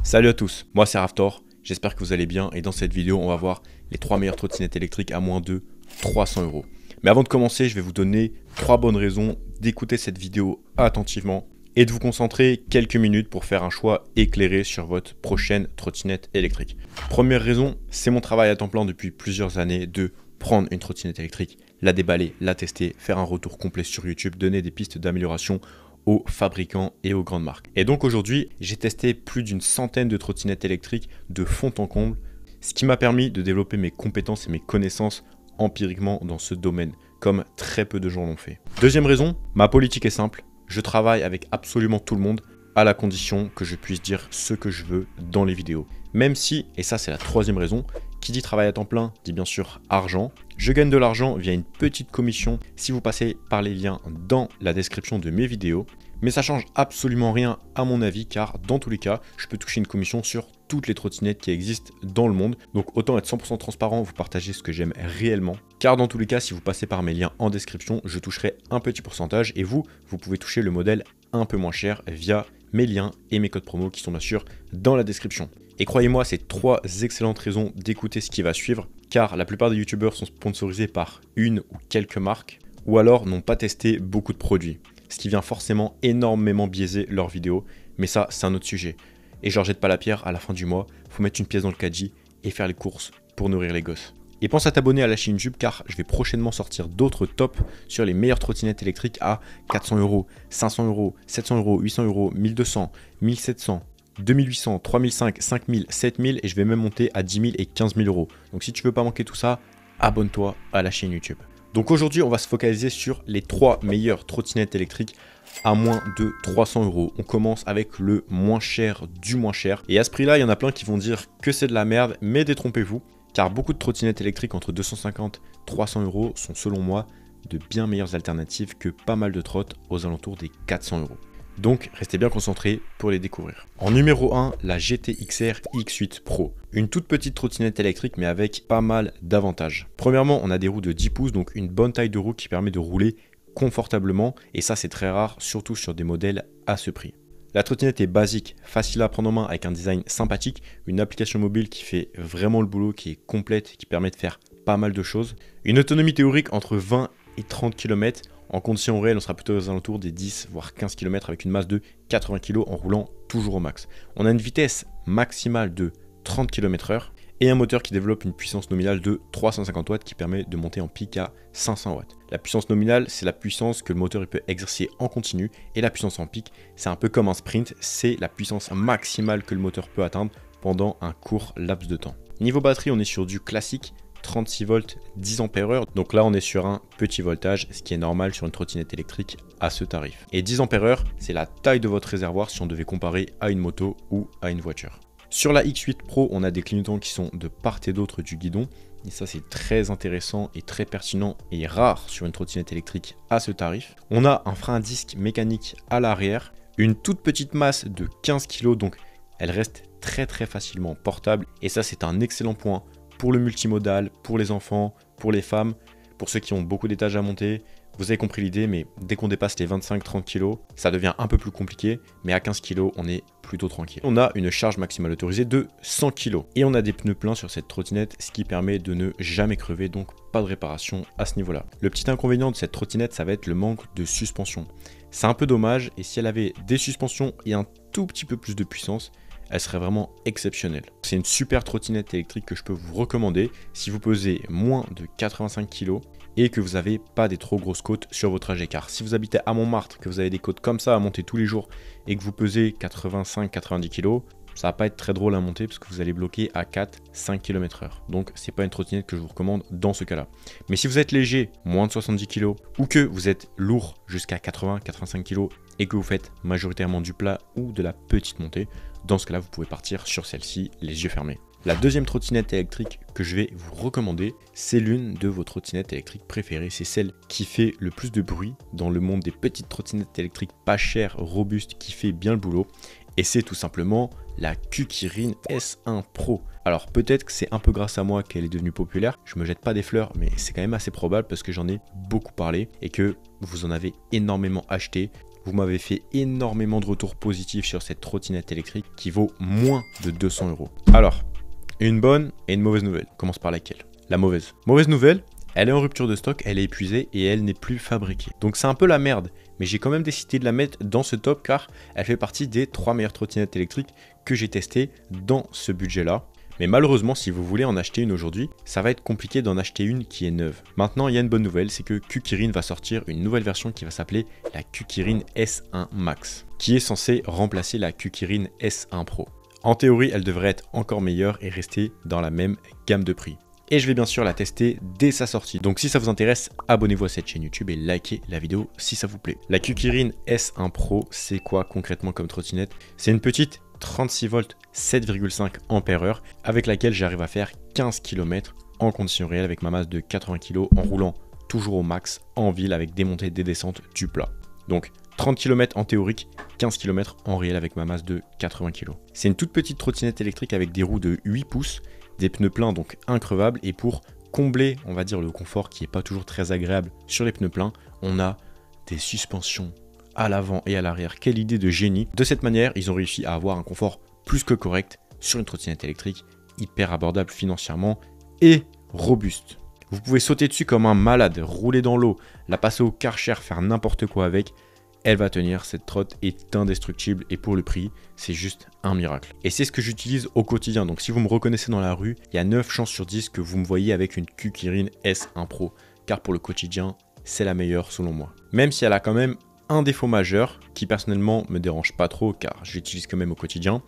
Salut à tous, moi c'est Raftor, j'espère que vous allez bien et dans cette vidéo on va voir les 3 meilleures trottinettes électriques à moins de 300 €. Mais avant de commencer, je vais vous donner 3 bonnes raisons d'écouter cette vidéo attentivement et de vous concentrer quelques minutes pour faire un choix éclairé sur votre prochaine trottinette électrique. Première raison, c'est mon travail à temps plein depuis plusieurs années de prendre une trottinette électrique, la déballer, la tester, faire un retour complet sur YouTube, donner des pistes d'amélioration aux fabricants et aux grandes marques. Et donc aujourd'hui, j'ai testé plus d'une centaine de trottinettes électriques de fond en comble, ce qui m'a permis de développer mes compétences et mes connaissances empiriquement dans ce domaine, comme très peu de gens l'ont fait. Deuxième raison, ma politique est simple, je travaille avec absolument tout le monde à la condition que je puisse dire ce que je veux dans les vidéos. Même si, et ça c'est la troisième raison, qui dit travail à temps plein dit bien sûr argent. Je gagne de l'argent via une petite commission si vous passez par les liens dans la description de mes vidéos. Mais ça change absolument rien à mon avis car dans tous les cas, je peux toucher une commission sur toutes les trottinettes qui existent dans le monde. Donc autant être 100% transparent, vous partagez ce que j'aime réellement. Car dans tous les cas, si vous passez par mes liens en description, je toucherai un petit pourcentage et vous pouvez toucher le modèle un peu moins cher via mes liens et mes codes promo qui sont bien sûr dans la description. Et croyez-moi, c'est 3 excellentes raisons d'écouter ce qui va suivre, car la plupart des youtubeurs sont sponsorisés par une ou quelques marques, ou alors n'ont pas testé beaucoup de produits, ce qui vient forcément énormément biaiser leurs vidéos, mais ça c'est un autre sujet. Et je leur jette pas la pierre, à la fin du mois, faut mettre une pièce dans le caddie et faire les courses pour nourrir les gosses. Et pense à t'abonner à la chaîne YouTube car je vais prochainement sortir d'autres tops sur les meilleures trottinettes électriques à 400 €, 500 €, 700 €, 800 €, 1200, 1700, 2800, 3005, 5000, 7000 et je vais même monter à 10 000 et 15 000 €. Donc si tu veux pas manquer tout ça, abonne-toi à la chaîne YouTube. Donc aujourd'hui, on va se focaliser sur les 3 meilleures trottinettes électriques à moins de 300 €. On commence avec le moins cher du moins cher. Et à ce prix-là, il y en a plein qui vont dire que c'est de la merde, mais détrompez-vous. Car beaucoup de trottinettes électriques entre 250 et 300 € sont selon moi de bien meilleures alternatives que pas mal de trottes aux alentours des 400 €. Donc restez bien concentrés pour les découvrir. En numéro 1, la GTXR X8 Pro. Une toute petite trottinette électrique mais avec pas mal d'avantages. Premièrement, on a des roues de 10 pouces, donc une bonne taille de roue qui permet de rouler confortablement. Et ça c'est très rare, surtout sur des modèles à ce prix. La trottinette est basique, facile à prendre en main avec un design sympathique, une application mobile qui fait vraiment le boulot, qui est complète, qui permet de faire pas mal de choses. Une autonomie théorique entre 20 et 30 km. En conditions réelles, on sera plutôt aux alentours des 10 voire 15 km avec une masse de 80 kg en roulant toujours au max. On a une vitesse maximale de 30 km/h et un moteur qui développe une puissance nominale de 350 watts qui permet de monter en pic à 500 watts. La puissance nominale, c'est la puissance que le moteur peut exercer en continu et la puissance en pic, c'est un peu comme un sprint, c'est la puissance maximale que le moteur peut atteindre pendant un court laps de temps. Niveau batterie, on est sur du classique 36 volts 10 ampères-heure, donc là on est sur un petit voltage, ce qui est normal sur une trottinette électrique à ce tarif. Et 10 ampères-heure, c'est la taille de votre réservoir si on devait comparer à une moto ou à une voiture. Sur la X8 Pro, on a des clignotants qui sont de part et d'autre du guidon, et ça c'est très intéressant et très pertinent et rare sur une trottinette électrique à ce tarif. On a un frein à disque mécanique à l'arrière, une toute petite masse de 15 kg, donc elle reste très facilement portable, et ça c'est un excellent point pour le multimodal, pour les enfants, pour les femmes, pour ceux qui ont beaucoup d'étages à monter. Vous avez compris l'idée, mais dès qu'on dépasse les 25-30 kg, ça devient un peu plus compliqué, mais à 15 kg, on est plutôt tranquille. On a une charge maximale autorisée de 100 kg et on a des pneus pleins sur cette trottinette, ce qui permet de ne jamais crever, donc pas de réparation à ce niveau-là. Le petit inconvénient de cette trottinette, ça va être le manque de suspension. C'est un peu dommage, et si elle avait des suspensions et un tout petit peu plus de puissance, elle serait vraiment exceptionnelle. C'est une super trottinette électrique que je peux vous recommander si vous pesez moins de 85 kg et que vous n'avez pas des trop grosses côtes sur vos trajets. Car si vous habitez à Montmartre, que vous avez des côtes comme ça à monter tous les jours et que vous pesez 85-90 kg, ça va pas être très drôle à monter parce que vous allez bloquer à 4-5 km/h. Donc c'est pas une trottinette que je vous recommande dans ce cas-là. Mais si vous êtes léger, moins de 70 kg, ou que vous êtes lourd jusqu'à 80-85 kg et que vous faites majoritairement du plat ou de la petite montée, dans ce cas-là, vous pouvez partir sur celle-ci les yeux fermés. La deuxième trottinette électrique que je vais vous recommander, c'est l'une de vos trottinettes électriques préférées. C'est celle qui fait le plus de bruit dans le monde des petites trottinettes électriques pas chères, robustes, qui fait bien le boulot. Et c'est tout simplement la Kukirin S1 Pro. Alors peut-être que c'est un peu grâce à moi qu'elle est devenue populaire. Je me jette pas des fleurs, mais c'est quand même assez probable parce que j'en ai beaucoup parlé et que vous en avez énormément acheté. vous m'avez fait énormément de retours positifs sur cette trottinette électrique qui vaut moins de 200 €. Alors, une bonne et une mauvaise nouvelle. On commence par laquelle? La mauvaise. Mauvaise nouvelle, elle est en rupture de stock, elle est épuisée et elle n'est plus fabriquée. Donc c'est un peu la merde, mais j'ai quand même décidé de la mettre dans ce top car elle fait partie des 3 meilleures trottinettes électriques que j'ai testées dans ce budget-là. Mais malheureusement, si vous voulez en acheter une aujourd'hui, ça va être compliqué d'en acheter une qui est neuve. Maintenant, il y a une bonne nouvelle, c'est que Kukirin va sortir une nouvelle version qui va s'appeler la Kukirin S1 Max, qui est censée remplacer la Kukirin S1 Pro. En théorie, elle devrait être encore meilleure et rester dans la même gamme de prix. Et je vais bien sûr la tester dès sa sortie. Donc si ça vous intéresse, abonnez-vous à cette chaîne YouTube et likez la vidéo si ça vous plaît. La Kukirin S1 Pro, c'est quoi concrètement comme trottinette? C'est une petite 36 volts 7,5 ampères avec laquelle j'arrive à faire 15 km en conditions réelles avec ma masse de 80 kg en roulant toujours au max en ville avec des montées et des descentes du plat. Donc 30 km en théorique, 15 km en réel avec ma masse de 80 kg. C'est une toute petite trottinette électrique avec des roues de 8 pouces, des pneus pleins donc increvables, et pour combler, on va dire, le confort qui n'est pas toujours très agréable sur les pneus pleins, on a des suspensions à l'avant et à l'arrière. Quelle idée de génie! De cette manière, ils ont réussi à avoir un confort plus que correct sur une trottinette électrique, hyper abordable financièrement et robuste. Vous pouvez sauter dessus comme un malade, rouler dans l'eau, la passer au Karcher, faire n'importe quoi avec. Elle va tenir, cette trotte est indestructible et pour le prix, c'est juste un miracle. Et c'est ce que j'utilise au quotidien, donc si vous me reconnaissez dans la rue, il y a 9 chances sur 10 que vous me voyez avec une Kukirin S1 Pro, car pour le quotidien, c'est la meilleure selon moi. Même si elle a quand même un défaut majeur, qui personnellement me dérange pas trop, car j'utilise quand même au quotidien,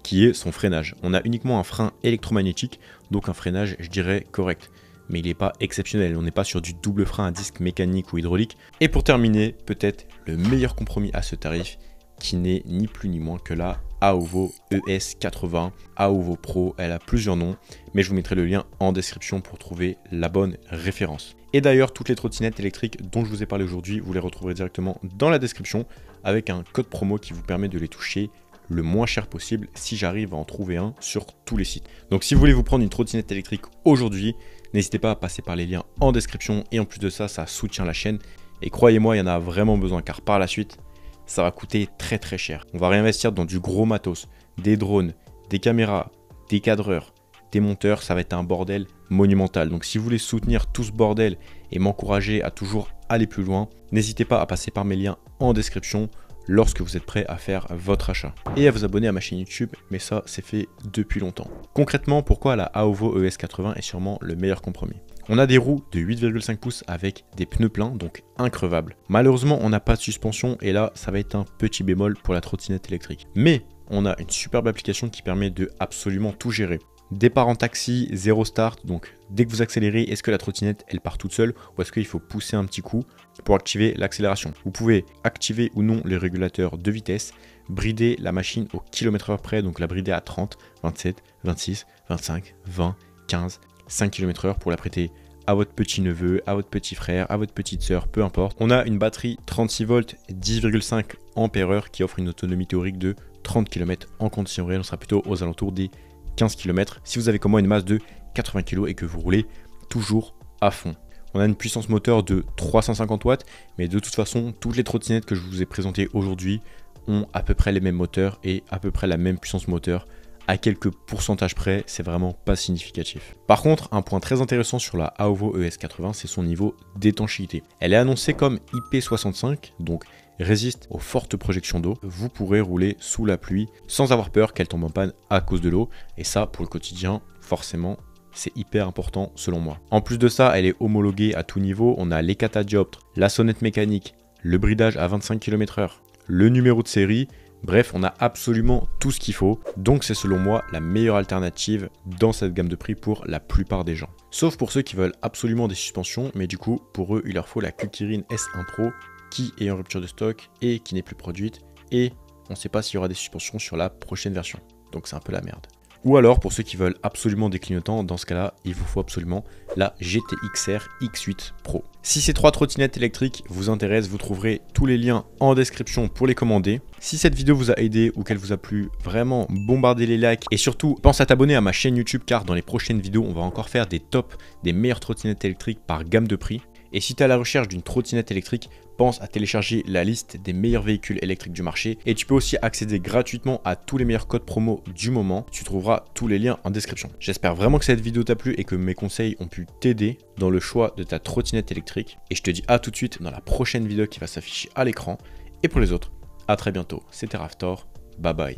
qui est son freinage. On a uniquement un frein électromagnétique, donc un freinage, je dirais, correct. Mais il n'est pas exceptionnel, on n'est pas sur du double frein à disque mécanique ou hydraulique. Et pour terminer, peut-être le meilleur compromis à ce tarif, qui n'est ni plus ni moins que la Aovo ES80, Aovo Pro, elle a plusieurs noms, mais je vous mettrai le lien en description pour trouver la bonne référence. Et d'ailleurs, toutes les trottinettes électriques dont je vous ai parlé aujourd'hui, vous les retrouverez directement dans la description avec un code promo qui vous permet de les toucher le moins cher possible si j'arrive à en trouver un sur tous les sites. Donc si vous voulez vous prendre une trottinette électrique aujourd'hui, n'hésitez pas à passer par les liens en description et en plus de ça, ça soutient la chaîne. Et croyez-moi, il y en a vraiment besoin car par la suite, ça va coûter très très cher. On va réinvestir dans du gros matos, des drones, des caméras, des cadreurs, des monteurs, ça va être un bordel monumental. Donc si vous voulez soutenir tout ce bordel et m'encourager à toujours aller plus loin, n'hésitez pas à passer par mes liens en description lorsque vous êtes prêt à faire votre achat. Et à vous abonner à ma chaîne YouTube, mais ça c'est fait depuis longtemps. Concrètement, pourquoi la Aovo ES80 est sûrement le meilleur compromis? On a des roues de 8,5 pouces avec des pneus pleins, donc increvables. Malheureusement, on n'a pas de suspension et là, ça va être un petit bémol pour la trottinette électrique. Mais on a une superbe application qui permet de absolument tout gérer. Départ en taxi, zéro start, donc dès que vous accélérez, est-ce que la trottinette elle part toute seule ou est-ce qu'il faut pousser un petit coup pour activer l'accélération? Vous pouvez activer ou non les régulateurs de vitesse, brider la machine au km/h près, donc la brider à 30, 27, 26, 25, 20, 15, 5 km/h pour la prêter à votre petit neveu, à votre petit frère, à votre petite sœur, peu importe. On a une batterie 36 volts 10,5 ampères qui offre une autonomie théorique de 30 km en conditions réelles, on sera plutôt aux alentours des 15 km si vous avez comme moi une masse de 80 kg et que vous roulez toujours à fond. On a une puissance moteur de 350 watts, mais de toute façon, toutes les trottinettes que je vous ai présentées aujourd'hui ont à peu près les mêmes moteurs et à peu près la même puissance moteur. À quelques pourcentages près, c'est vraiment pas significatif. Par contre, un point très intéressant sur la Aovo ES80, c'est son niveau d'étanchéité. Elle est annoncée comme IP65, donc résiste aux fortes projections d'eau. Vous pourrez rouler sous la pluie sans avoir peur qu'elle tombe en panne à cause de l'eau. Et ça, pour le quotidien, forcément, c'est hyper important selon moi. En plus de ça, elle est homologuée à tout niveau. On a les catadioptres, la sonnette mécanique, le bridage à 25 km/h, le numéro de série. Bref, on a absolument tout ce qu'il faut, donc c'est selon moi la meilleure alternative dans cette gamme de prix pour la plupart des gens. Sauf pour ceux qui veulent absolument des suspensions, mais du coup, pour eux, il leur faut la Kukirin S1 Pro qui est en rupture de stock et qui n'est plus produite, et on ne sait pas s'il y aura des suspensions sur la prochaine version, donc c'est un peu la merde. Ou alors, pour ceux qui veulent absolument des clignotants, dans ce cas-là, il vous faut absolument la GTXR X8 Pro. Si ces 3 trottinettes électriques vous intéressent, vous trouverez tous les liens en description pour les commander. Si cette vidéo vous a aidé ou qu'elle vous a plu, vraiment bombardez les likes et surtout pense à t'abonner à ma chaîne YouTube car dans les prochaines vidéos, on va encore faire des tops des meilleures trottinettes électriques par gamme de prix. Et si tu es à la recherche d'une trottinette électrique, pense à télécharger la liste des meilleurs véhicules électriques du marché et tu peux aussi accéder gratuitement à tous les meilleurs codes promo du moment. Tu trouveras tous les liens en description. J'espère vraiment que cette vidéo t'a plu et que mes conseils ont pu t'aider dans le choix de ta trottinette électrique. Et je te dis à tout de suite dans la prochaine vidéo qui va s'afficher à l'écran. Et pour les autres, à très bientôt. C'était Raftor. Bye bye.